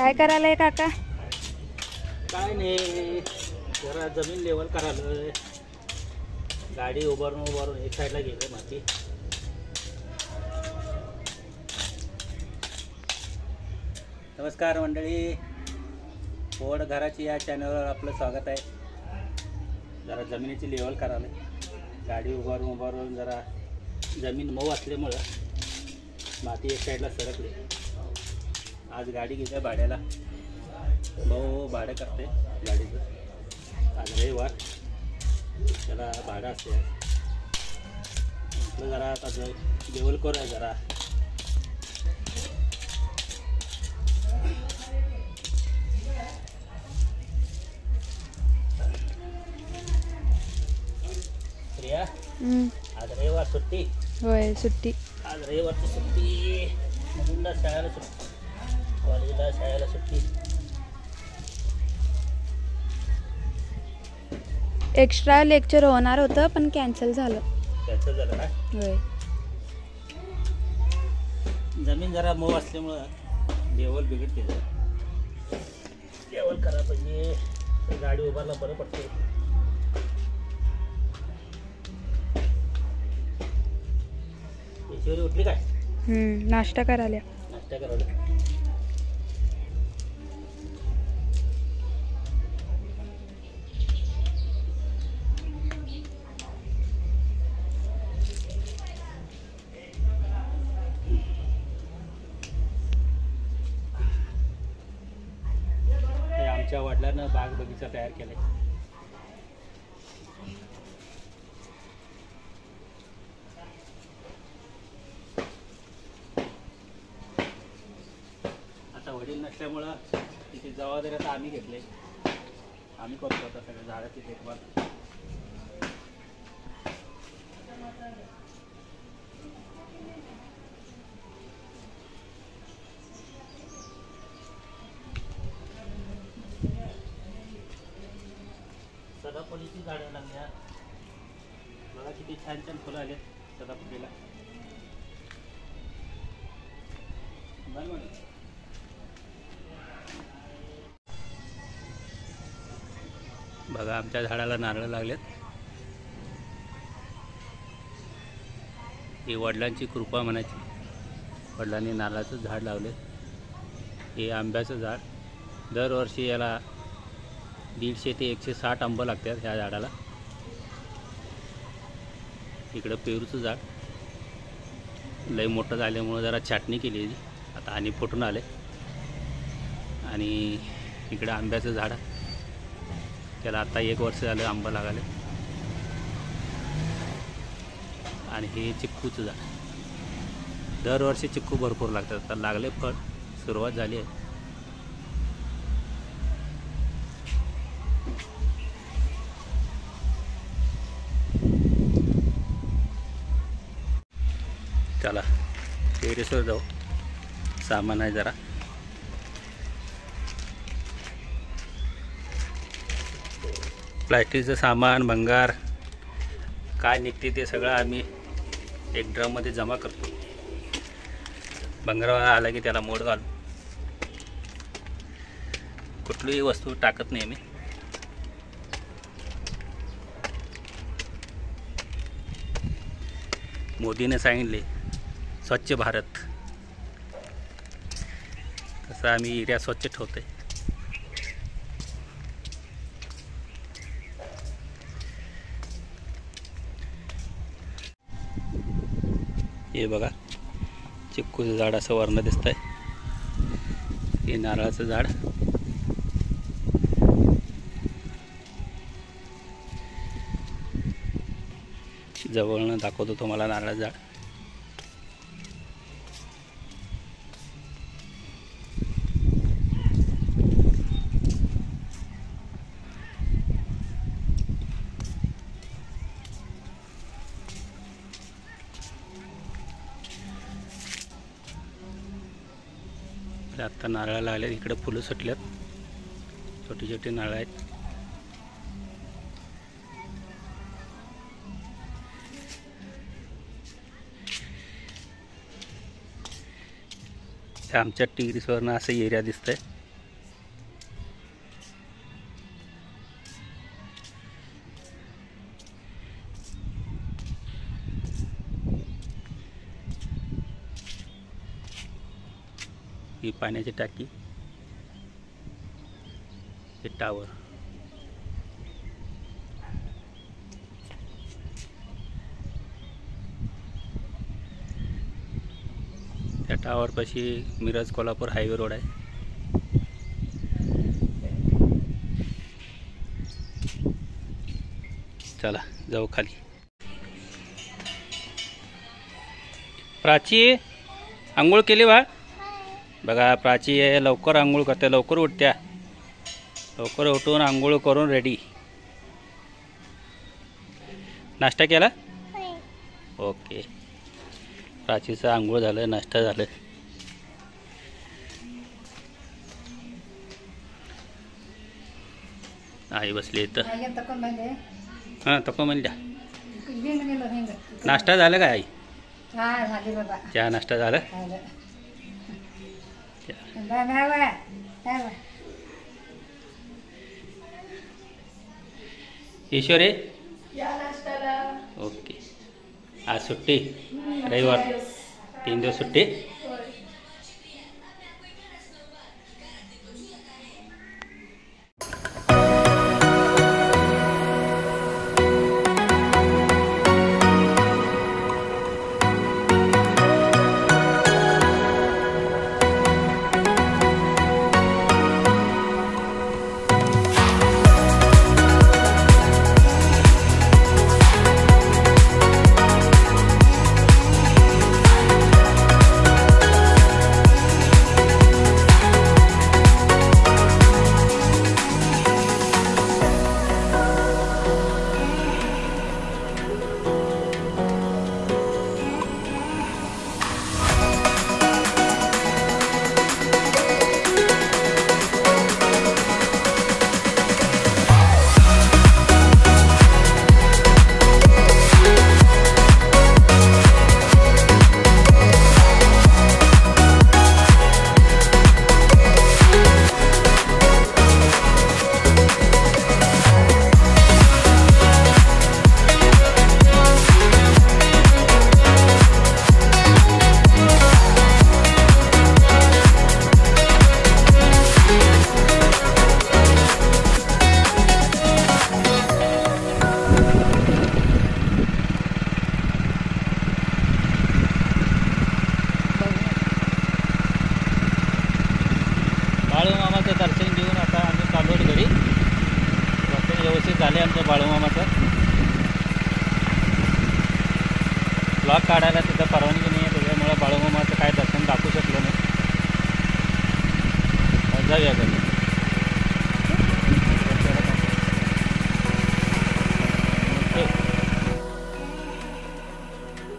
काय करायलाय काका? काय नाही, जरा जमीन लेवल करायलोय. गाडी उभारून एक साईडला गेले माती. नमस्कार मंडळी, पोड घराची या चॅनलवर आपलं स्वागत आहे. जरा जमिनीची लेवल करायला गाडी उभारून जरा जमीन मऊ असल्यामुळं माती एक साईडला सरकली. आज गाडी घेते भाड्याला, भाऊ भाडं करते गाडीचं. आज रविवार, त्याला भाडं असते. म्हटलं जरा आता लेवल करूया जरा. प्रिया, आज रविवार सुट्टी. होय, सुट्टी. आज रविवारची सुट्टी. मुलींना शाळेला सुट्टी, कॉलेजला शाळेला सुट्टी. एक्स्ट्रा लेक्चर होणार होतं पण कॅन्सल झालं. कॅन्सल झालं ना? होय. जमीन जरा मऊ असल्यामुळं लेवल बिघडते. लेवल करा पाहिजे, तर गाडी उभारला बरं पडते. ईश्वरी उठली काय? नाश्ता करायला. नाश्ता करायला. आमच्या वडिलांना बाग बगीचा तयार केलाय. आता वडील नसल्यामुळं तिची जबाबदारी आता आम्ही घेतली. आम्ही करतो आता सगळ्या झाडाची देखभाल. सदाफुलीची झाडं लागल्या. बघा किती छान छान फुलं आले सदाफुलीला. बघा आमच्या झाडाला नारळ लागलेत. ही वडिलांची कृपा म्हणायची. वडिलांनी नारळाचं झाड लावले. हे आंब्याचं झाड. दरवर्षी याला 150 ते 160 आंबं लागतात ह्या झाडाला. इकडं पेरूचं झाड लय मोठं झाल्यामुळं जरा छाटणी केली. आता आणि फुटून आले. आणि इकडं आंब्याचं झाड, त्याला आता 1 वर्ष झालं आंबा लागाले. आणि हे चिक्कूचं झाड. दरवर्षी चिक्कू भरपूर लागतात. आता लागले फळ, सुरुवात झाली आहे. चला टेरेसवर जाऊ. सामान आहे जरा. प्लास्टिकचं सामान, भंगार काय निघते ते सगळं आम्ही एक ड्रममध्ये जमा करतो. भंगारवाला आला की त्याला मोड घालू. कुठलीही वस्तू टाकत नाही आम्ही. मोदीने सांगितले स्वच्छ भारत, तसं आम्ही एरिया स्वच्छ ठेवतोय. हे बघा चिक्कूचं झाड असं वर्ण दिसतंय. हे नारळाचं झाड. जवळनं दाखवतो तुम्हाला नारळाचं झाड. आता नारळाला आले. इकडे फुलं सुटल्यात, छोटी छोटी नारळ आहेत. आमच्या टेरेसवरनं असं एरिया दिसतंय. ही पाण्याची टाकी, हे टावर. त्या टावरपाशी मिरज कोल्हापूर हायवे रोड आहे. चला जाऊ खाली. प्राची आंघोळ केली बा? बघा प्राची आहे, लवकर आंघोळ करते, लवकर उठत्या. लवकर उठून आंघोळ करून रेडी. नाश्ता केला? ओके. प्राचीचं आंघोळ झालं, नाश्ता झालं. आई बसली इथं. हां तको म्हणल्या. नाश्ता झालं का आई? चहा नाश्ता झालं. ईश्वरे ओके. आज सुट्टी, रविवार, 3 दिवस सुट्टी. बाळूमामाचं दर्शन घेऊन आता आम्ही चालू आहोत घरी. दर्शन व्यवस्थित झाले आमचं बाळूमामाचं. ब्लॉग काढायला तिथं परवानगी नाही आहे, त्याच्यामुळे बाळूमामाचं काय दर्शन दाखवू शकलो नाही. जाऊया घरी.